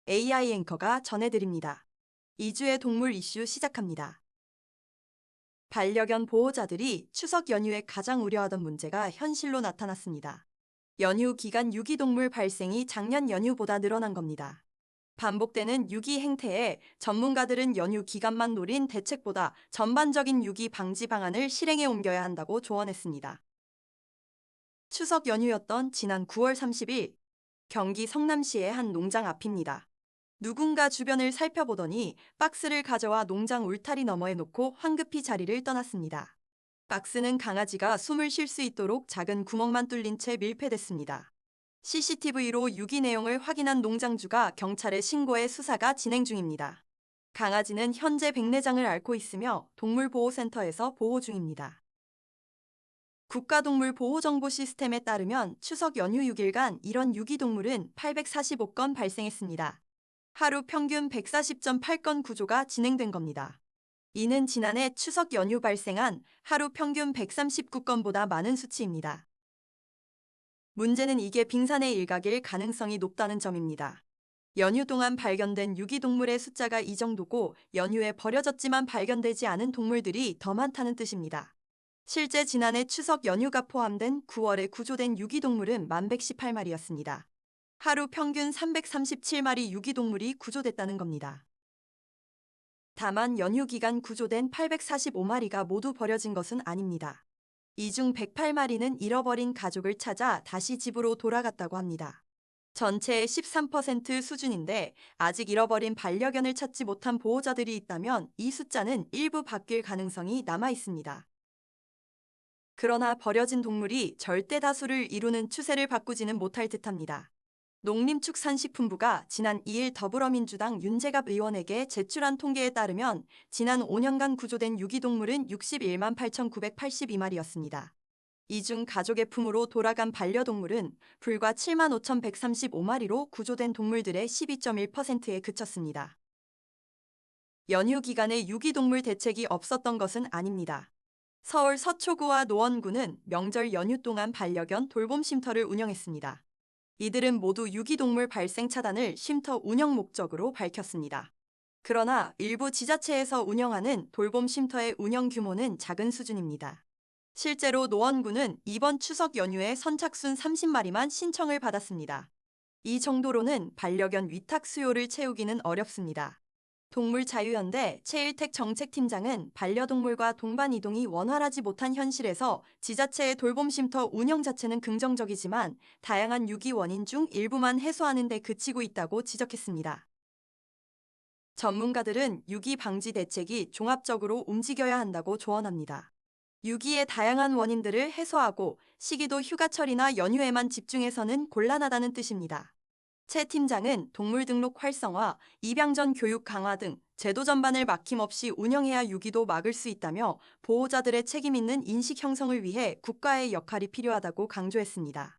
AI 앵커가 전해드립니다. 2주의 동물 이슈 시작합니다. 반려견 보호자들이 추석 연휴에 가장 우려하던 문제가 현실로 나타났습니다. 연휴 기간 유기동물 발생이 작년 연휴보다 늘어난 겁니다. 반복되는 유기 행태에 전문가들은 연휴 기간만 노린 대책보다 전반적인 유기 방지 방안을 실행에 옮겨야 한다고 조언했습니다. 추석 연휴였던 지난 9월 30일, 경기 성남시의 한 농장 앞입니다. 누군가 주변을 살펴보더니 박스를 가져와 농장 울타리 너머에 놓고 황급히 자리를 떠났습니다. 박스는 강아지가 숨을 쉴 수 있도록 작은 구멍만 뚫린 채 밀폐됐습니다. CCTV로 유기 내용을 확인한 농장주가 경찰에 신고해 수사가 진행 중입니다. 강아지는 현재 백내장을 앓고 있으며 동물보호센터에서 보호 중입니다. 국가동물보호정보 시스템에 따르면 추석 연휴 6일간 이런 유기동물은 845건 발생했습니다. 하루 평균 140.8건 구조가 진행된 겁니다. 이는 지난해 추석 연휴 발생한 하루 평균 139건보다 많은 수치입니다. 문제는 이게 빙산의 일각일 가능성이 높다는 점입니다. 연휴 동안 발견된 유기동물의 숫자가 이 정도고 연휴에 버려졌지만 발견되지 않은 동물들이 더 많다는 뜻입니다. 실제 지난해 추석 연휴가 포함된 9월에 구조된 유기동물은 1118마리였습니다. 하루 평균 337마리 유기동물이 구조됐다는 겁니다. 다만 연휴 기간 구조된 845마리가 모두 버려진 것은 아닙니다. 이 중 108마리는 잃어버린 가족을 찾아 다시 집으로 돌아갔다고 합니다. 전체의 13% 수준인데 아직 잃어버린 반려견을 찾지 못한 보호자들이 있다면 이 숫자는 일부 바뀔 가능성이 남아 있습니다. 그러나 버려진 동물이 절대 다수를 이루는 추세를 바꾸지는 못할 듯합니다. 농림축산식품부가 지난 2일 더불어민주당 윤재갑 의원에게 제출한 통계에 따르면 지난 5년간 구조된 유기동물은 61만 8,982마리였습니다. 이 중 가족의 품으로 돌아간 반려동물은 불과 7만 5,135마리로 구조된 동물들의 12.1%에 그쳤습니다. 연휴 기간에 유기동물 대책이 없었던 것은 아닙니다. 서울 서초구와 노원구는 명절 연휴 동안 반려견 돌봄 쉼터를 운영했습니다. 이들은 모두 유기동물 발생 차단을 쉼터 운영 목적으로 밝혔습니다. 그러나 일부 지자체에서 운영하는 돌봄 쉼터의 운영 규모는 작은 수준입니다. 실제로 노원구는 이번 추석 연휴에 선착순 30마리만 신청을 받았습니다. 이 정도로는 반려견 위탁 수요를 채우기는 어렵습니다. 동물자유연대 최일택 정책팀장은 반려동물과 동반 이동이 원활하지 못한 현실에서 지자체의 돌봄쉼터 운영 자체는 긍정적이지만 다양한 유기 원인 중 일부만 해소하는 데 그치고 있다고 지적했습니다. 전문가들은 유기 방지 대책이 종합적으로 움직여야 한다고 조언합니다. 유기의 다양한 원인들을 해소하고 시기도 휴가철이나 연휴에만 집중해서는 곤란하다는 뜻입니다. 최 팀장은 동물 등록 활성화, 입양 전 교육 강화 등 제도 전반을 막힘없이 운영해야 유기도 막을 수 있다며 보호자들의 책임 있는 인식 형성을 위해 국가의 역할이 필요하다고 강조했습니다.